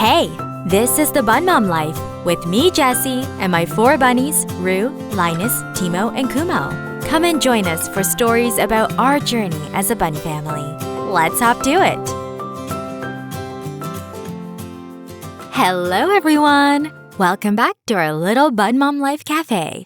Hey, this is the Bunmom Life with me, Jessie, and my 4 bunnies, Roo, Linus, Timo, and Kumo. Come and join us for stories about our journey as a bunny family. Let's hop to it. Hello, everyone. Welcome back to our little Bunmom Life Cafe.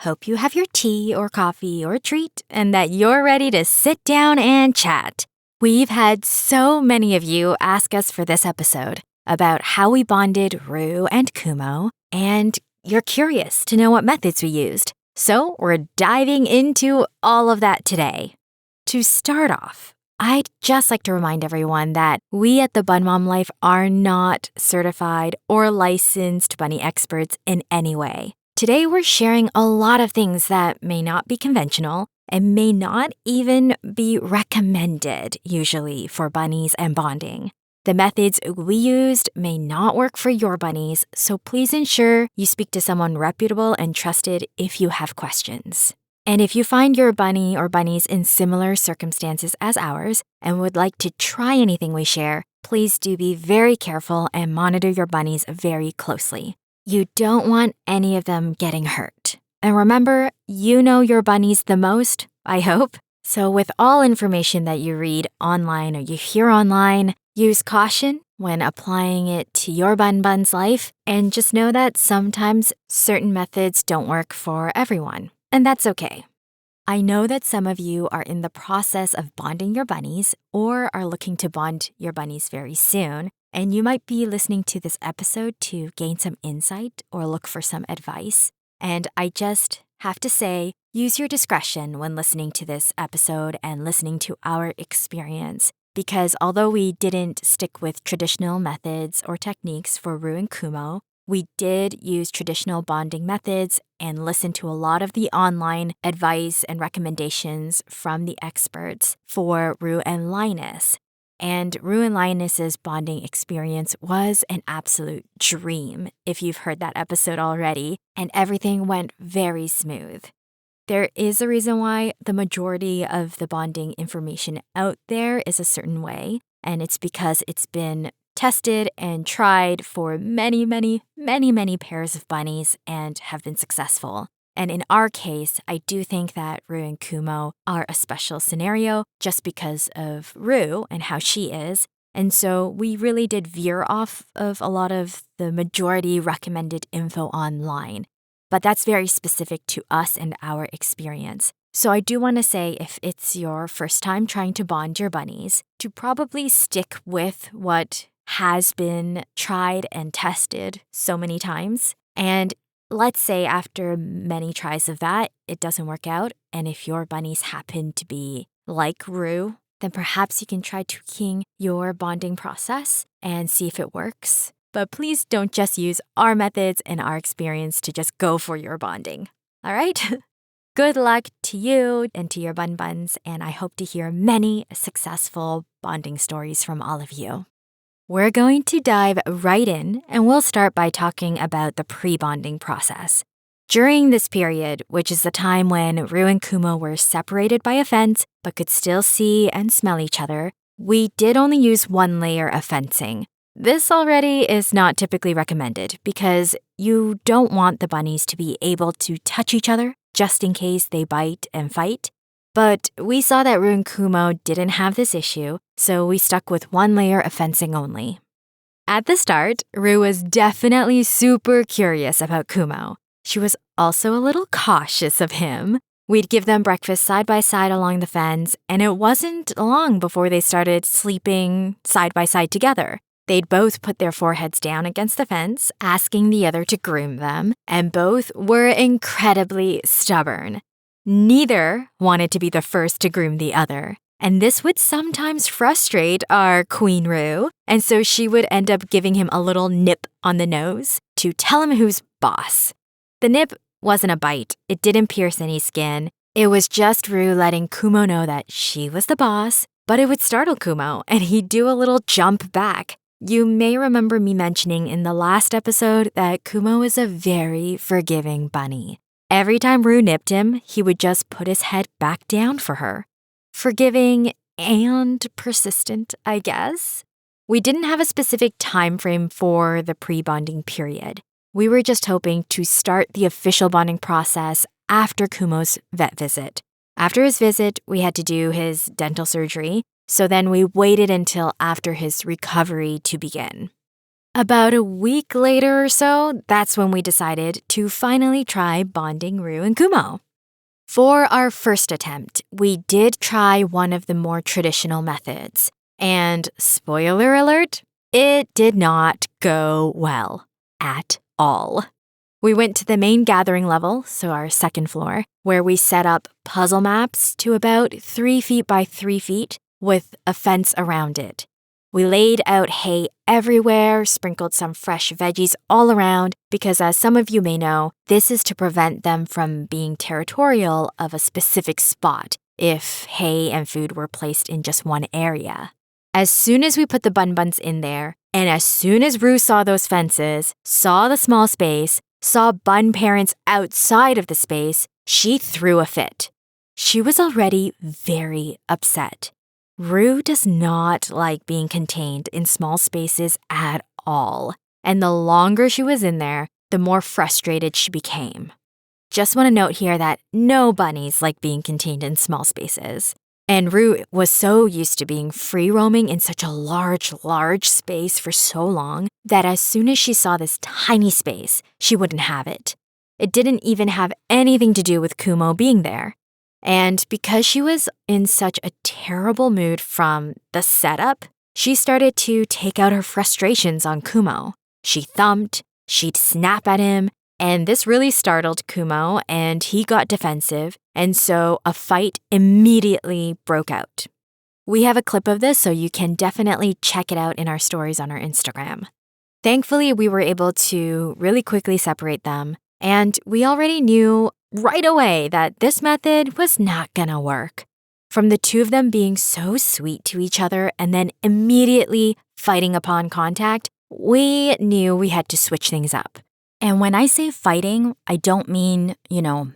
Hope you have your tea or coffee or treat and that you're ready to sit down and chat. We've had so many of you ask us for this episode about how we bonded Roo and Kumo, and you're curious to know what methods we used. So we're diving into all of that today. To start off, I'd just like to remind everyone that we at the Bunmom Life are not certified or licensed bunny experts in any way. Today we're sharing a lot of things that may not be conventional and may not even be recommended usually for bunnies and bonding. The methods we used may not work for your bunnies, so please ensure you speak to someone reputable and trusted if you have questions. And if you find your bunny or bunnies in similar circumstances as ours and would like to try anything we share, please do be very careful and monitor your bunnies very closely. You don't want any of them getting hurt. And remember, you know your bunnies the most, I hope. So with all information that you read online or you hear online, use caution when applying it to your bun's life, and just know that sometimes certain methods don't work for everyone, and that's okay. I know that some of you are in the process of bonding your bunnies or are looking to bond your bunnies very soon, and you might be listening to this episode to gain some insight or look for some advice. And I just have to say, use your discretion when listening to this episode and listening to our experience. Because although we didn't stick with traditional methods or techniques for Roo and Kumo, we did use traditional bonding methods and listen to a lot of the online advice and recommendations from the experts for Roo and Linus. And Roo and Linus's bonding experience was an absolute dream, if you've heard that episode already, and everything went very smooth. There is a reason why the majority of the bonding information out there is a certain way, and it's because it's been tested and tried for many pairs of bunnies and have been successful. And in our case, I do think that Roo and Kumo are a special scenario just because of Roo and how she is. And so we really did veer off of a lot of the majority recommended info online. But that's very specific to us and our experience. So I do want to say, if it's your first time trying to bond your bunnies, to probably stick with what has been tried and tested so many times. And let's say after many tries of that, it doesn't work out. And if your bunnies happen to be like Roo, then perhaps you can try tweaking your bonding process and see if it works. But please don't just use our methods and our experience to just go for your bonding. All right? Good luck to you and to your buns, and I hope to hear many successful bonding stories from all of you. We're going to dive right in, and we'll start by talking about the pre-bonding process. During this period, which is the time when Roo and Kumo were separated by a fence but could still see and smell each other, we did only use 1 layer of fencing. This already is not typically recommended because you don't want the bunnies to be able to touch each other just in case they bite and fight. But we saw that Roo and Kumo didn't have this issue, so we stuck with 1 layer of fencing only. At the start, Roo was definitely super curious about Kumo. She was also a little cautious of him. We'd give them breakfast side by side along the fence, and it wasn't long before they started sleeping side by side together. They'd both put their foreheads down against the fence, asking the other to groom them, and both were incredibly stubborn. Neither wanted to be the first to groom the other, and this would sometimes frustrate our Queen Roo, and so she would end up giving him a little nip on the nose to tell him who's boss. The nip wasn't a bite. It didn't pierce any skin. It was just Roo letting Kumo know that she was the boss, but it would startle Kumo, and he'd do a little jump back. You may remember me mentioning in the last episode that Kumo is a very forgiving bunny. Every time Roo nipped him, he would just put his head back down for her. Forgiving and persistent, I guess. We didn't have a specific time frame for the pre-bonding period. We were just hoping to start the official bonding process after Kumo's vet visit. After his visit, we had to do his dental surgery, so then we waited until after his recovery to begin. About a week later or so, that's when we decided to finally try bonding Roo and Kumo. For our first attempt, we did try one of the more traditional methods. And spoiler alert, it did not go well at all. We went to the main gathering level, so our second floor, where we set up puzzle maps to about 3 feet by 3 feet with a fence around it. We laid out hay everywhere, sprinkled some fresh veggies all around, because as some of you may know, this is to prevent them from being territorial of a specific spot if hay and food were placed in just one area. As soon as we put the buns in there, and as soon as Roo saw those fences, saw the small space, saw bun parents outside of the space, she threw a fit. She was already very upset. Roo does not like being contained in small spaces at all, and the longer she was in there, the more frustrated she became. Just want to note here that no bunnies like being contained in small spaces. And Roo was so used to being free roaming in such a large space for so long that as soon as she saw this tiny space, she wouldn't have it. It didn't even have anything to do with Kumo being there. And because she was in such a terrible mood from the setup, she started to take out her frustrations on Kumo. She thumped, she'd snap at him, and this really startled Kumo, and he got defensive, and so a fight immediately broke out. We have a clip of this, so you can definitely check it out in our stories on our Instagram. Thankfully, we were able to really quickly separate them, and we already knew right away that this method was not gonna work. From the two of them being so sweet to each other and then immediately fighting upon contact, we knew we had to switch things up. And when I say fighting, I don't mean,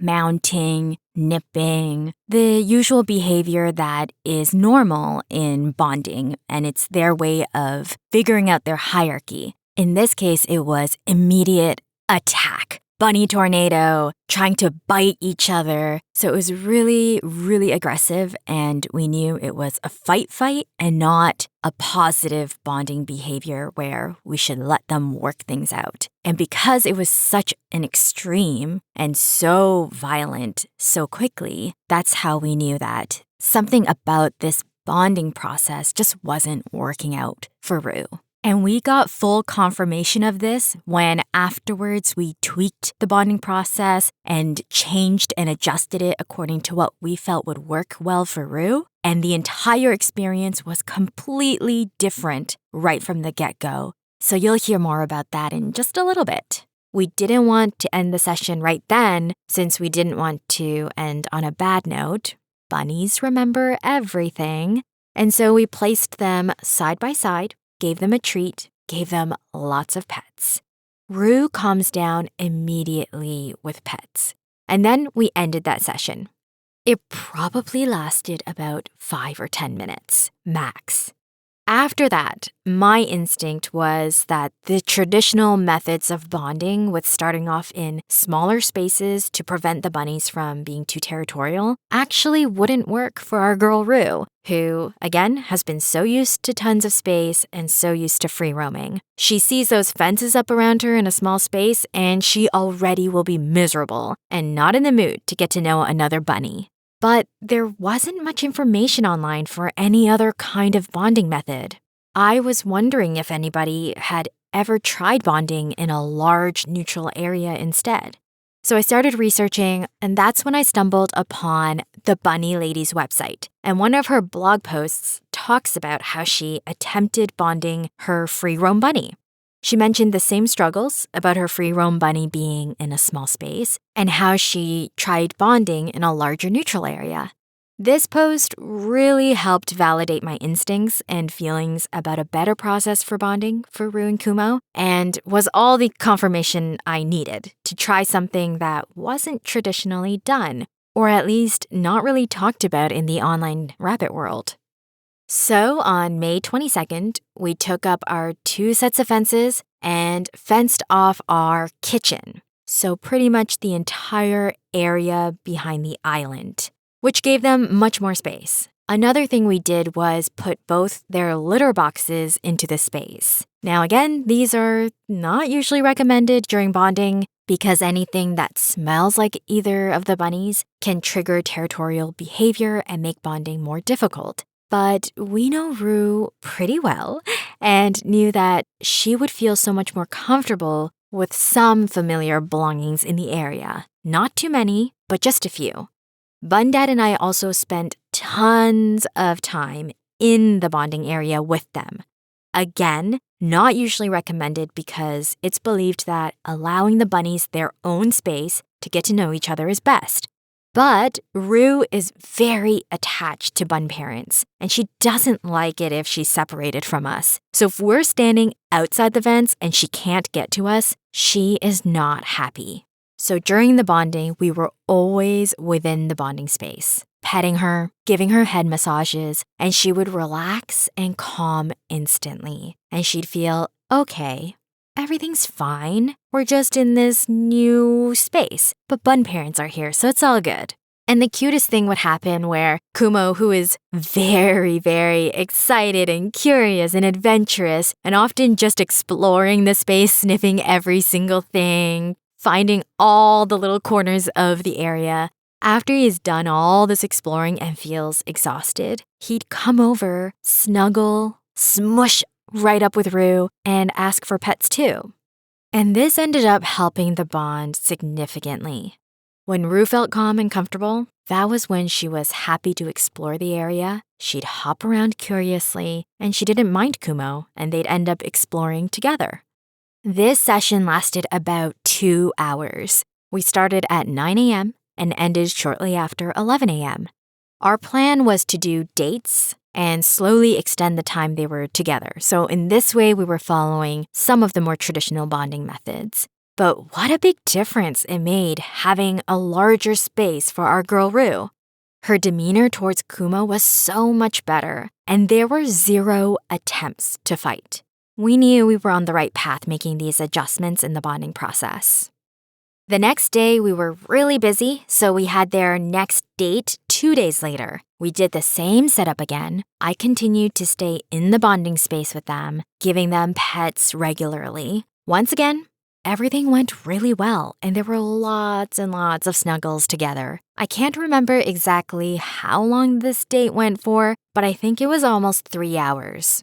mounting, nipping, the usual behavior that is normal in bonding, and it's their way of figuring out their hierarchy. In this case, it was immediate attack. Bunny tornado, trying to bite each other. So it was really, really aggressive, and we knew it was a fight and not a positive bonding behavior where we should let them work things out. And because it was such an extreme and so violent so quickly, that's how we knew that something about this bonding process just wasn't working out for Roo. And we got full confirmation of this when afterwards we tweaked the bonding process and changed and adjusted it according to what we felt would work well for Roo. And the entire experience was completely different right from the get-go. So you'll hear more about that in just a little bit. We didn't want to end the session right then since we didn't want to end on a bad note. Bunnies remember everything. And so we placed them side by side, gave them a treat, gave them lots of pets. Roo calms down immediately with pets. And then we ended that session. It probably lasted about 5 or 10 minutes, max. After that, my instinct was that the traditional methods of bonding with starting off in smaller spaces to prevent the bunnies from being too territorial actually wouldn't work for our girl Roo, who, again, has been so used to tons of space and so used to free roaming. She sees those fences up around her in a small space and she already will be miserable and not in the mood to get to know another bunny. But there wasn't much information online for any other kind of bonding method. I was wondering if anybody had ever tried bonding in a large neutral area instead. So I started researching, and that's when I stumbled upon the Bunny Lady's website. And one of her blog posts talks about how she attempted bonding her free roam bunny. She mentioned the same struggles about her free roam bunny being in a small space and how she tried bonding in a larger neutral area. This post really helped validate my instincts and feelings about a better process for bonding for Roo and Kumo, and was all the confirmation I needed to try something that wasn't traditionally done, or at least not really talked about in the online rabbit world. So on May 22nd, we took up our 2 sets of fences and fenced off our kitchen. So pretty much the entire area behind the island, which gave them much more space. Another thing we did was put both their litter boxes into the space. Now again, these are not usually recommended during bonding because anything that smells like either of the bunnies can trigger territorial behavior and make bonding more difficult. But we know Roo pretty well and knew that she would feel so much more comfortable with some familiar belongings in the area. Not too many, but just a few. Bun Dad and I also spent tons of time in the bonding area with them. Again, not usually recommended because it's believed that allowing the bunnies their own space to get to know each other is best. But Roo is very attached to Bun parents, and she doesn't like it if she's separated from us. So if we're standing outside the fence and she can't get to us, she is not happy. So during the bonding, we were always within the bonding space, petting her, giving her head massages, and she would relax and calm instantly. And she'd feel, okay, everything's fine. We're just in this new space, but Bun parents are here, so it's all good. And the cutest thing would happen where Kumo, who is very, very excited and curious and adventurous, and often just exploring the space, sniffing every single thing, finding all the little corners of the area. After he's done all this exploring and feels exhausted, he'd come over, snuggle, smush right up with Roo, and ask for pets too. And this ended up helping the bond significantly. When Roo felt calm and comfortable, that was when she was happy to explore the area. She'd hop around curiously, and she didn't mind Kumo, and they'd end up exploring together. This session lasted about 2 hours. We started at 9 a.m. and ended shortly after 11 a.m. Our plan was to do dates and slowly extend the time they were together. So in this way, we were following some of the more traditional bonding methods. But what a big difference it made having a larger space for our girl Roo. Her demeanor towards Kumo was so much better, and there were 0 attempts to fight. We knew we were on the right path making these adjustments in the bonding process. The next day, we were really busy, so we had their next date 2 days later. We did the same setup again. I continued to stay in the bonding space with them, giving them pets regularly. Once again, everything went really well, and there were lots and lots of snuggles together. I can't remember exactly how long this date went for, but I think it was almost 3 hours.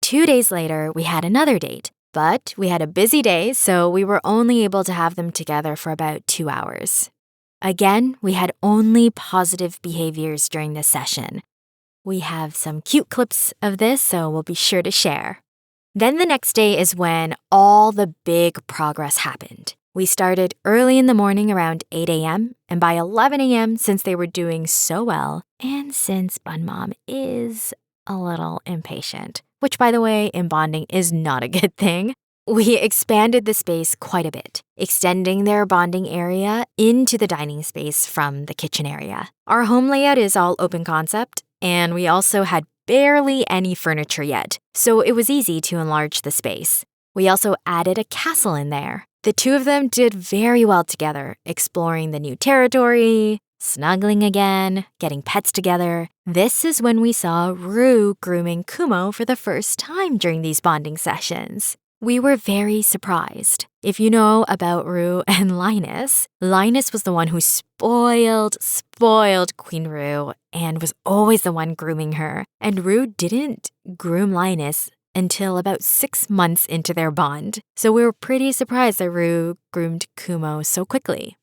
2 days later, we had another date, but we had a busy day, so we were only able to have them together for about 2 hours. Again, we had only positive behaviors during this session. We have some cute clips of this, so we'll be sure to share. Then the next day is when all the big progress happened. We started early in the morning around 8 a.m., and by 11 a.m., since they were doing so well, and since Bunmom is a little impatient, which by the way, in bonding is not a good thing, we expanded the space quite a bit, extending their bonding area into the dining space from the kitchen area. Our home layout is all open concept, and we also had barely any furniture yet, so it was easy to enlarge the space. We also added a castle in there. The two of them did very well together, exploring the new territory, snuggling again, getting pets together. This is when we saw Roo grooming Kumo for the first time during these bonding sessions. We were very surprised. If you know about Roo and Linus was the one who spoiled Queen Roo and was always the one grooming her. And Roo didn't groom Linus until about 6 months into their bond. So we were pretty surprised that Roo groomed Kumo so quickly.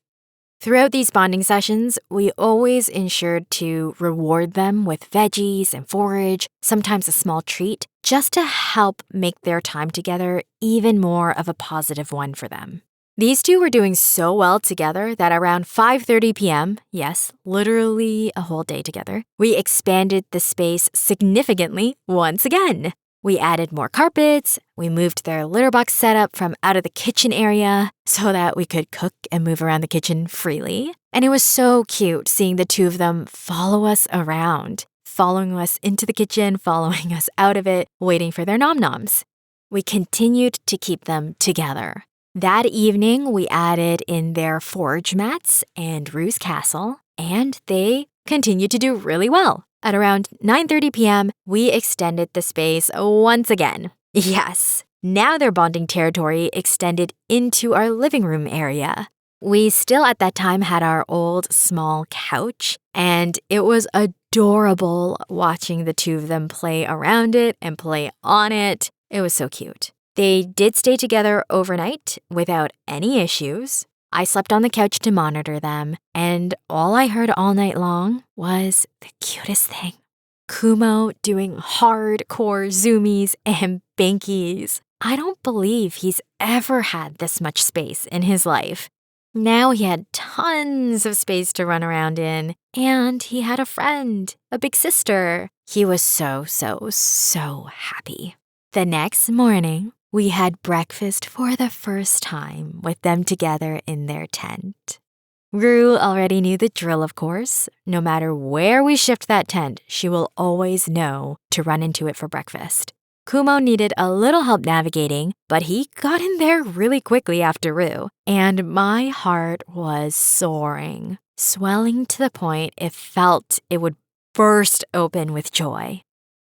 Throughout these bonding sessions, we always ensured to reward them with veggies and forage, sometimes a small treat, just to help make their time together even more of a positive one for them. These two were doing so well together that around 5:30 p.m., yes, literally a whole day together, we expanded the space significantly once again. We added more carpets, we moved their litter box setup from out of the kitchen area so that we could cook and move around the kitchen freely. And it was so cute seeing the two of them follow us around, following us into the kitchen, following us out of it, waiting for their nom-noms. We continued to keep them together. That evening, we added in their forage mats and Roo's castle, and they continued to do really well. At around 9:30 p.m., we extended the space once again. Yes, now their bonding territory extended into our living room area. We still at that time had our old small couch, and it was adorable watching the two of them play around it and play on it. It was so cute. They did stay together overnight without any issues. I slept on the couch to monitor them, and all I heard all night long was the cutest thing. Kumo doing hardcore zoomies and bankies. I don't believe he's ever had this much space in his life. Now he had tons of space to run around in, and he had a friend, a big sister. He was so happy. The next morning, we had breakfast for the first time with them together in their tent. Roo already knew the drill, of course. No matter where we shift that tent, she will always know to run into it for breakfast. Kumo needed a little help navigating, but he got in there really quickly after Roo, and my heart was soaring, swelling to the point it felt it would burst open with joy.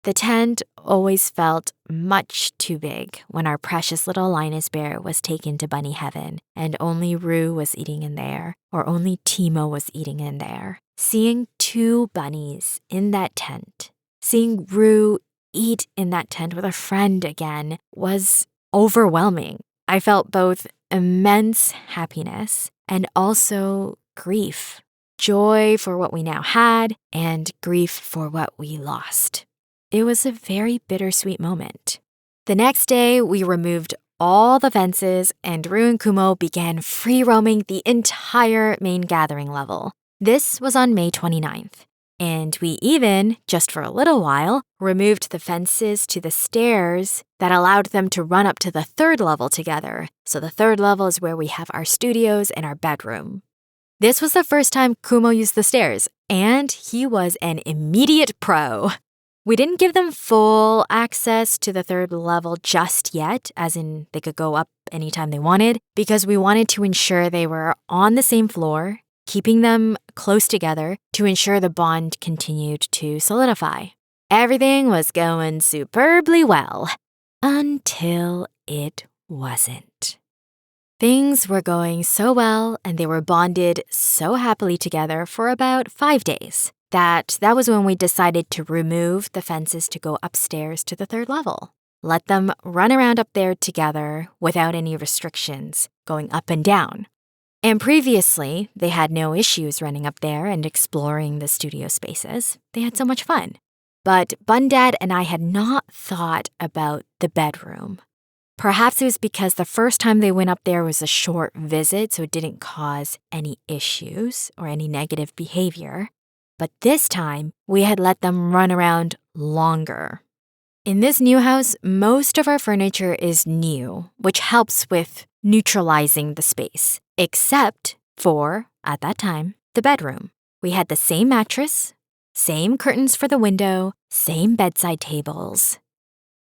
The tent always felt much too big when our precious little Linus bear was taken to bunny heaven and only Roo was eating in there, or only Timo was eating in there. Seeing two bunnies in that tent, seeing Roo eat in that tent with a friend again was overwhelming. I felt both immense happiness and also grief. Joy for what we now had and grief for what we lost. It was a very bittersweet moment. The next day, we removed all the fences and Roo and Kumo began free roaming the entire main gathering level. This was on May 29th. And we even, just for a little while, removed the fences to the stairs that allowed them to run up to the third level together. So the third level is where we have our studios and our bedroom. This was the first time Kumo used the stairs, and he was an immediate pro. We didn't give them full access to the third level just yet, as in they could go up anytime they wanted, because we wanted to ensure they were on the same floor, keeping them close together to ensure the bond continued to solidify. Everything was going superbly well until it wasn't. Things were going so well and they were bonded so happily together for about 5 days that was when we decided to remove the fences to go upstairs to the third level. Let them run around up there together without any restrictions, going up and down. And previously, they had no issues running up there and exploring the studio spaces. They had so much fun. But Bundad and I had not thought about the bedroom. Perhaps it was because the first time they went up there was a short visit, so it didn't cause any issues or any negative behavior. But this time, we had let them run around longer. In this new house, most of our furniture is new, which helps with neutralizing the space, except for, at that time, the bedroom. We had the same mattress, same curtains for the window, same bedside tables.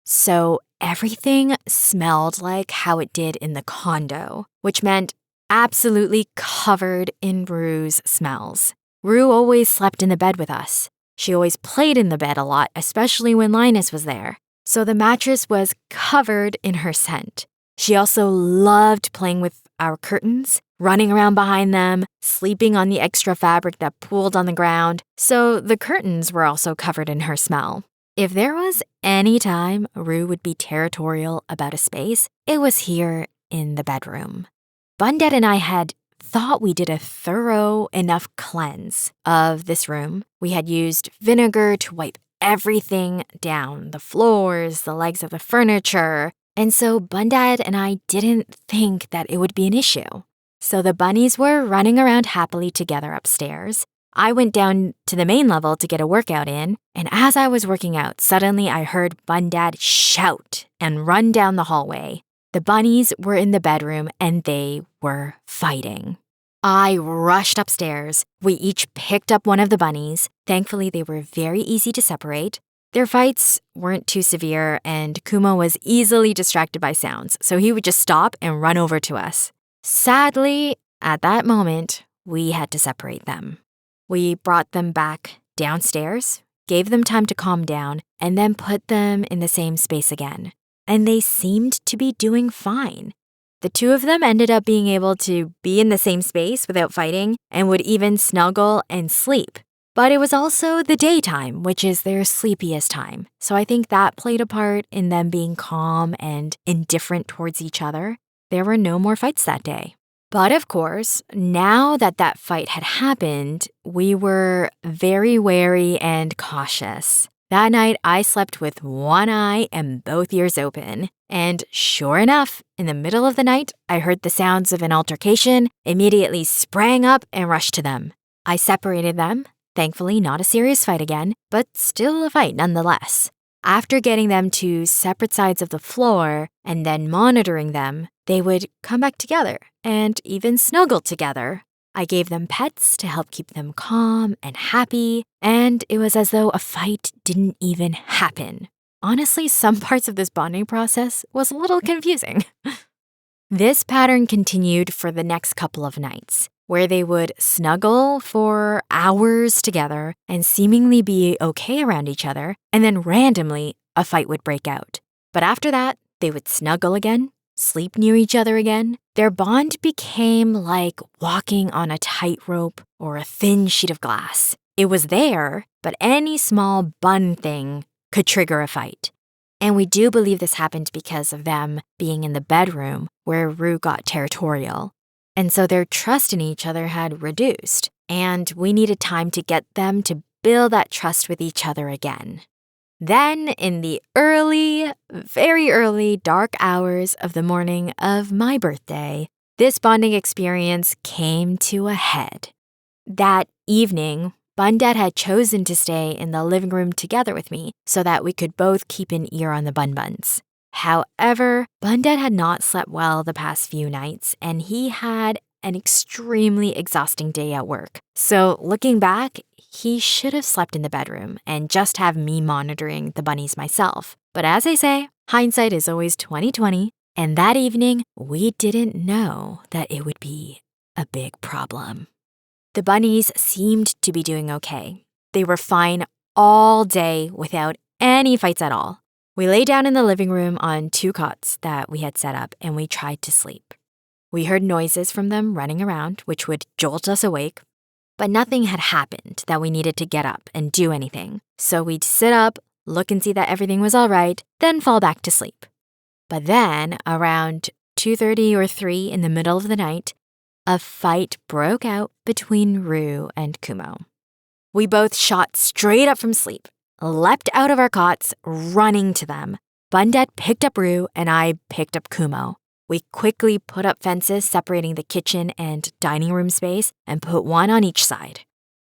So everything smelled like how it did in the condo, which meant absolutely covered in Roo's smells. Roo always slept in the bed with us. She always played in the bed a lot, especially when Linus was there. So the mattress was covered in her scent. She also loved playing with our curtains, running around behind them, sleeping on the extra fabric that pooled on the ground. So the curtains were also covered in her smell. If there was any time Roo would be territorial about a space, it was here in the bedroom. Bundad and I had thought we did a thorough enough cleanse of this room. We had used vinegar to wipe everything down, the floors, the legs of the furniture. And so Bundad and I didn't think that it would be an issue. So the bunnies were running around happily together upstairs. I went down to the main level to get a workout in, and as I was working out, suddenly I heard Bundad shout and run down the hallway. The bunnies were in the bedroom and they were fighting. I rushed upstairs. We each picked up one of the bunnies. Thankfully, they were very easy to separate. Their fights weren't too severe, and Kumo was easily distracted by sounds, so he would just stop and run over to us. Sadly, at that moment, we had to separate them. We brought them back downstairs, gave them time to calm down, and then put them in the same space again. And they seemed to be doing fine. The two of them ended up being able to be in the same space without fighting and would even snuggle and sleep. But it was also the daytime, which is their sleepiest time. So I think that played a part in them being calm and indifferent towards each other. There were no more fights that day. But of course, now that that fight had happened, we were very wary and cautious. That night, I slept with one eye and both ears open. And sure enough, in the middle of the night, I heard the sounds of an altercation, immediately sprang up and rushed to them. I separated them. Thankfully, not a serious fight again, but still a fight nonetheless. After getting them to separate sides of the floor and then monitoring them, they would come back together and even snuggle together. I gave them pets to help keep them calm and happy, and it was as though a fight didn't even happen. Honestly, some parts of this bonding process was a little confusing. This pattern continued for the next couple of nights, where they would snuggle for hours together and seemingly be okay around each other, and then randomly a fight would break out. But after that, they would snuggle again, sleep near each other again. Their bond became like walking on a tightrope or a thin sheet of glass. It was there, but any small bun thing could trigger a fight. And we do believe this happened because of them being in the bedroom where Roo got territorial. And so their trust in each other had reduced, and we needed time to get them to build that trust with each other again. Then, in the early, very early, dark hours of the morning of my birthday, this bonding experience came to a head. That evening, Bun Dad had chosen to stay in the living room together with me so that we could both keep an ear on the Bun Buns. However, Bun Dad had not slept well the past few nights, and he had an extremely exhausting day at work. So looking back, he should have slept in the bedroom and just have me monitoring the bunnies myself. But as I say, hindsight is always 20/20, and that evening, we didn't know that it would be a big problem. The bunnies seemed to be doing okay. They were fine all day without any fights at all. We lay down in the living room on 2 cots that we had set up, and we tried to sleep. We heard noises from them running around, which would jolt us awake, but nothing had happened that we needed to get up and do anything. So we'd sit up, look and see that everything was all right, then fall back to sleep. But then, around 2:30 or 3 in the middle of the night, a fight broke out between Roo and Kumo. We both shot straight up from sleep, leapt out of our cots, running to them. Bun Dad picked up Roo and I picked up Kumo. We quickly put up fences separating the kitchen and dining room space and put one on each side.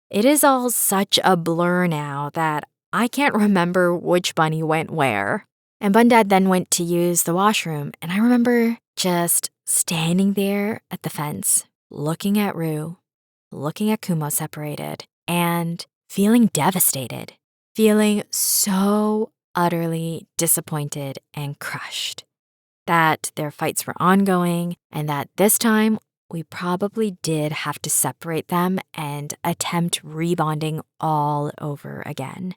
It is all such a blur now that I can't remember which bunny went where. And Bun Dad then went to use the washroom, and I remember just standing there at the fence, looking at Roo, looking at Kumo separated, and feeling devastated, feeling so utterly disappointed and crushed that their fights were ongoing and that this time we probably did have to separate them and attempt rebonding all over again.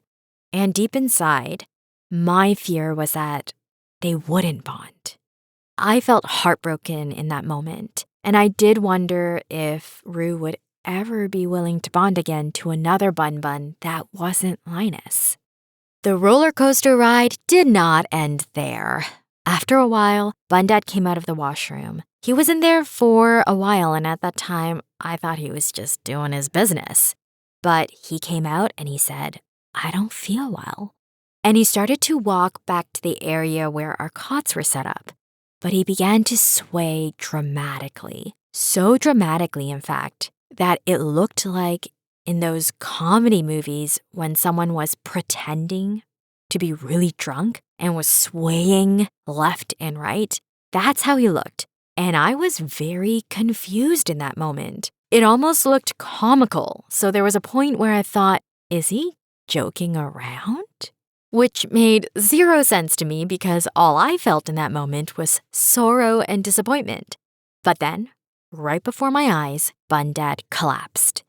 And deep inside, my fear was that they wouldn't bond. I felt heartbroken in that moment, and I did wonder if Roo would ever be willing to bond again to another Bun Bun that wasn't Linus. The roller coaster ride did not end there. After a while, Bun Dad came out of the washroom. He was in there for a while, and at that time, I thought he was just doing his business. But he came out and he said, "I don't feel well." And he started to walk back to the area where our cots were set up. But he began to sway dramatically. So dramatically, in fact, that it looked like in those comedy movies when someone was pretending to be really drunk and was swaying left and right. That's how he looked. And I was very confused in that moment. It almost looked comical, so there was a point where I thought, is he joking around? Which made zero sense to me because all I felt in that moment was sorrow and disappointment. But then, right before my eyes, Bun Dad collapsed.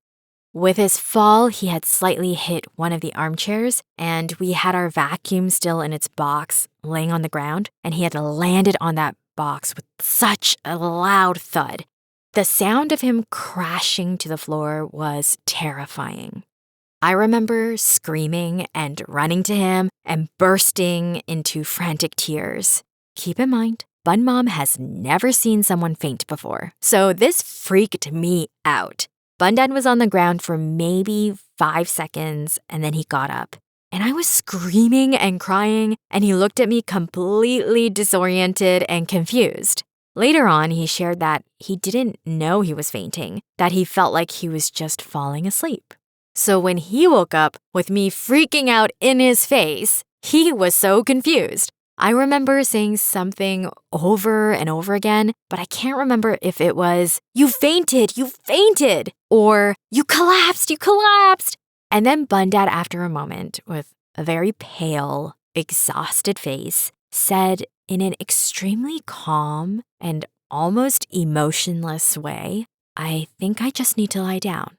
With his fall, he had slightly hit one of the armchairs, and we had our vacuum still in its box laying on the ground, and he had landed on that box with such a loud thud. The sound of him crashing to the floor was terrifying. I remember screaming and running to him and bursting into frantic tears. Keep in mind, Bun Mom has never seen someone faint before, so this freaked me out. Bun Dad was on the ground for maybe 5 seconds, and then he got up. And I was screaming and crying, and he looked at me completely disoriented and confused. Later on, he shared that he didn't know he was fainting, that he felt like he was just falling asleep. So when he woke up with me freaking out in his face, he was so confused. I remember saying something over and over again, but I can't remember if it was, "You fainted, you fainted," or "You collapsed, you collapsed." And then Bun Dad, after a moment, with a very pale, exhausted face, said in an extremely calm and almost emotionless way, "I think I just need to lie down.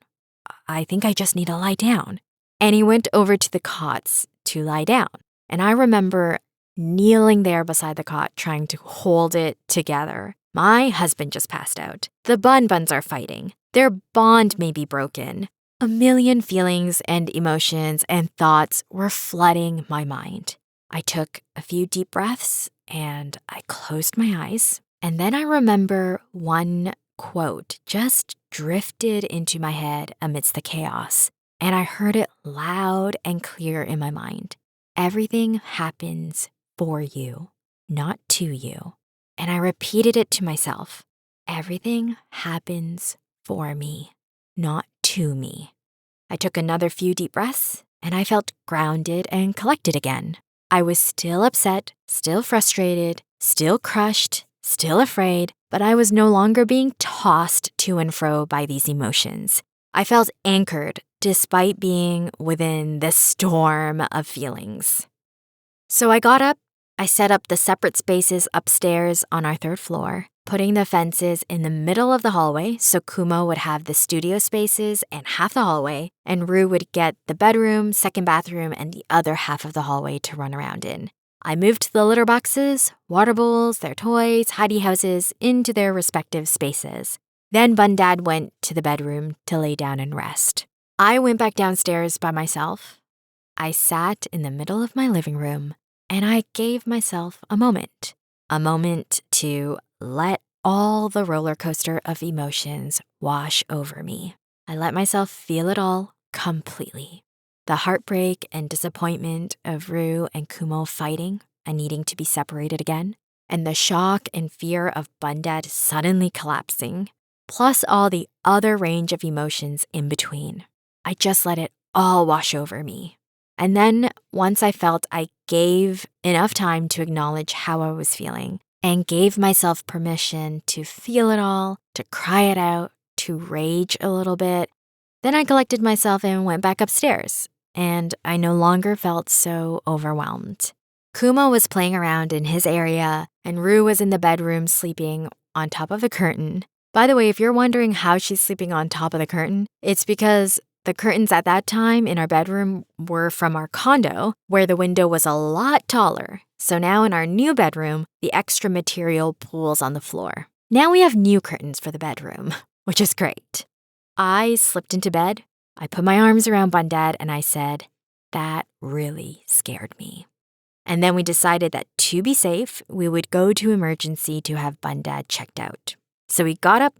I think I just need to lie down." And he went over to the cots to lie down. And I remember kneeling there beside the cot trying to hold it together. My husband just passed out. The Buns are fighting. Their bond may be broken. A million feelings and emotions and thoughts were flooding my mind. I took a few deep breaths and I closed my eyes. And then I remember one quote just drifted into my head amidst the chaos. And I heard it loud and clear in my mind. Everything happens for you, not to you. And I repeated it to myself. Everything happens for me, not to me. I took another few deep breaths, and I felt grounded and collected again. I was still upset, still frustrated, still crushed, still afraid, but I was no longer being tossed to and fro by these emotions. I felt anchored despite being within the storm of feelings. So I got up. I set up the separate spaces upstairs on our 3rd floor, putting the fences in the middle of the hallway so Kumo would have the studio spaces and half the hallway, and Roo would get the bedroom, 2nd bathroom, and the other half of the hallway to run around in. I moved the litter boxes, water bowls, their toys, hidey houses into their respective spaces. Then Bun Dad went to the bedroom to lay down and rest. I went back downstairs by myself. I sat in the middle of my living room, and I gave myself a moment to let all the roller coaster of emotions wash over me. I let myself feel it all completely. The heartbreak and disappointment of Roo and Kumo fighting and needing to be separated again, and the shock and fear of Bun Dad suddenly collapsing, plus all the other range of emotions in between. I just let it all wash over me. And then once I felt I gave enough time to acknowledge how I was feeling and gave myself permission to feel it all, to cry it out, to rage a little bit, then I collected myself and went back upstairs, and I no longer felt so overwhelmed. Kumo was playing around in his area, and Roo was in the bedroom sleeping on top of the curtain. By the way, if you're wondering how she's sleeping on top of the curtain, it's because the curtains at that time in our bedroom were from our condo, where the window was a lot taller. So now in our new bedroom, the extra material pools on the floor. Now we have new curtains for the bedroom, which is great. I slipped into bed. I put my arms around Bun Dad and I said, "That really scared me." And then we decided that to be safe, we would go to emergency to have Bun Dad checked out. So we got up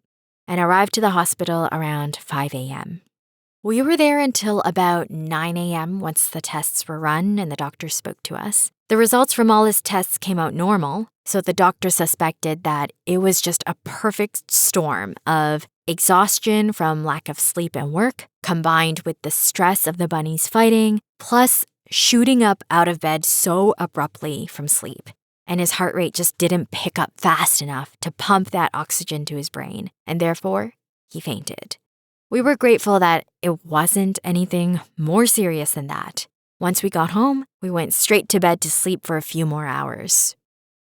and arrived to the hospital around 5 a.m. We were there until about 9 a.m. once the tests were run and the doctor spoke to us. The results from all his tests came out normal, so the doctor suspected that it was just a perfect storm of exhaustion from lack of sleep and work, combined with the stress of the bunnies fighting, plus shooting up out of bed so abruptly from sleep. And his heart rate just didn't pick up fast enough to pump that oxygen to his brain, and therefore, he fainted. We were grateful that it wasn't anything more serious than that. Once we got home, we went straight to bed to sleep for a few more hours.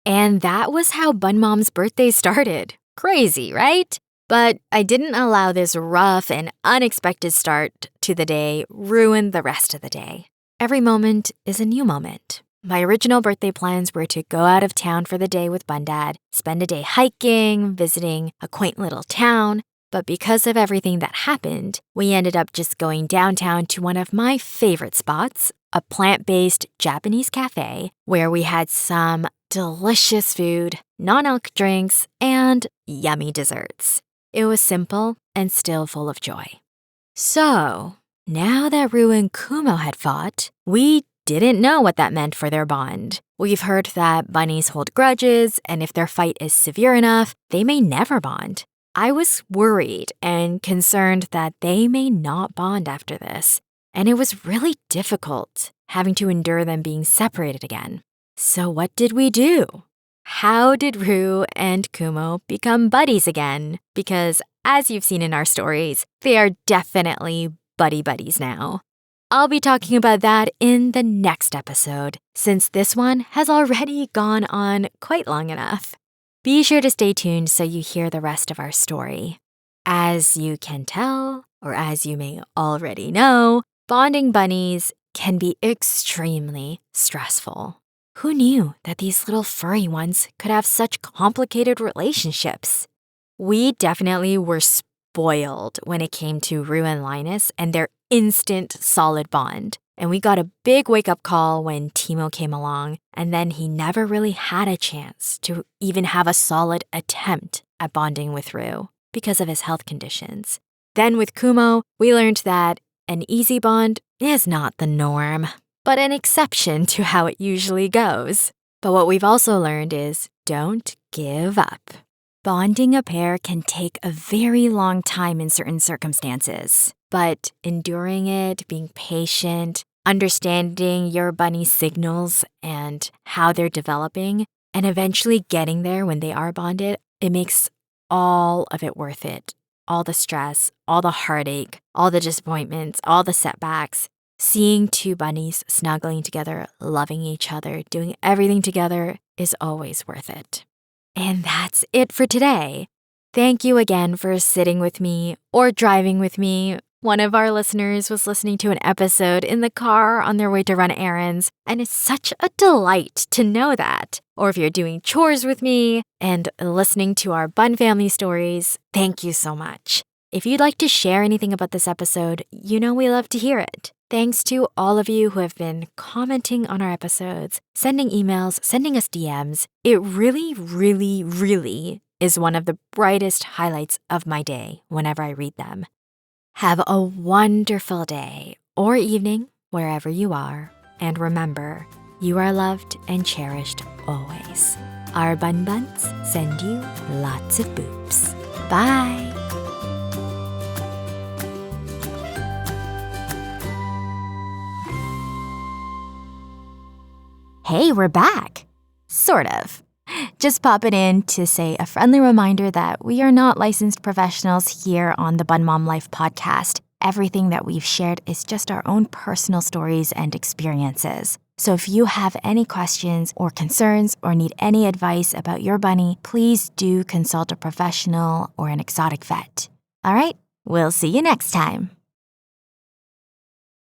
And that was how Bunmom's birthday started. Crazy, right? But I didn't allow this rough and unexpected start to the day ruin the rest of the day. Every moment is a new moment. My original birthday plans were to go out of town for the day with Bundad, spend a day hiking, visiting a quaint little town. But because of everything that happened, we ended up just going downtown to one of my favorite spots, a plant-based Japanese cafe, where we had some delicious food, non-alc drinks, and yummy desserts. It was simple and still full of joy. So, now that Roo and Kumo had fought, we didn't know what that meant for their bond. We've heard that bunnies hold grudges, and if their fight is severe enough, they may never bond. I was worried and concerned that they may not bond after this, and it was really difficult having to endure them being separated again. So what did we do? How did Roo and Kumo become buddies again? Because as you've seen in our stories, they are definitely buddies now. I'll be talking about that in the next episode, since this one has already gone on quite long enough. Be sure to stay tuned so you hear the rest of our story. As you can tell, or as you may already know, bonding bunnies can be extremely stressful. Who knew that these little furry ones could have such complicated relationships? We definitely were spoiled when it came to Roo and Linus and their instant solid bond. And we got a big wake-up call when Timo came along, and then he never really had a chance to even have a solid attempt at bonding with Roo because of his health conditions. Then with Kumo, we learned that an easy bond is not the norm, but an exception to how it usually goes. But what we've also learned is don't give up. Bonding a pair can take a very long time in certain circumstances, but enduring it, being patient, understanding your bunny's signals and how they're developing, and eventually getting there when they are bonded, it makes all of it worth it. All the stress, all the heartache, all the disappointments, all the setbacks. Seeing two bunnies snuggling together, loving each other, doing everything together is always worth it. And that's it for today. Thank you again for sitting with me or driving with me. One of our listeners was listening to an episode in the car on their way to run errands, and it's such a delight to know that. Or if you're doing chores with me and listening to our Bun family stories, thank you so much. If you'd like to share anything about this episode, you know we love to hear it. Thanks to all of you who have been commenting on our episodes, sending emails, sending us DMs. It really is one of the brightest highlights of my day whenever I read them. Have a wonderful day or evening wherever you are. And remember, you are loved and cherished always. Our Bun Buns send you lots of boops. Bye! Hey, we're back. Sort of. Just popping in to say a friendly reminder that we are not licensed professionals here on the Bunmom Life podcast. Everything that we've shared is just our own personal stories and experiences. So if you have any questions or concerns or need any advice about your bunny, please do consult a professional or an exotic vet. All right, we'll see you next time.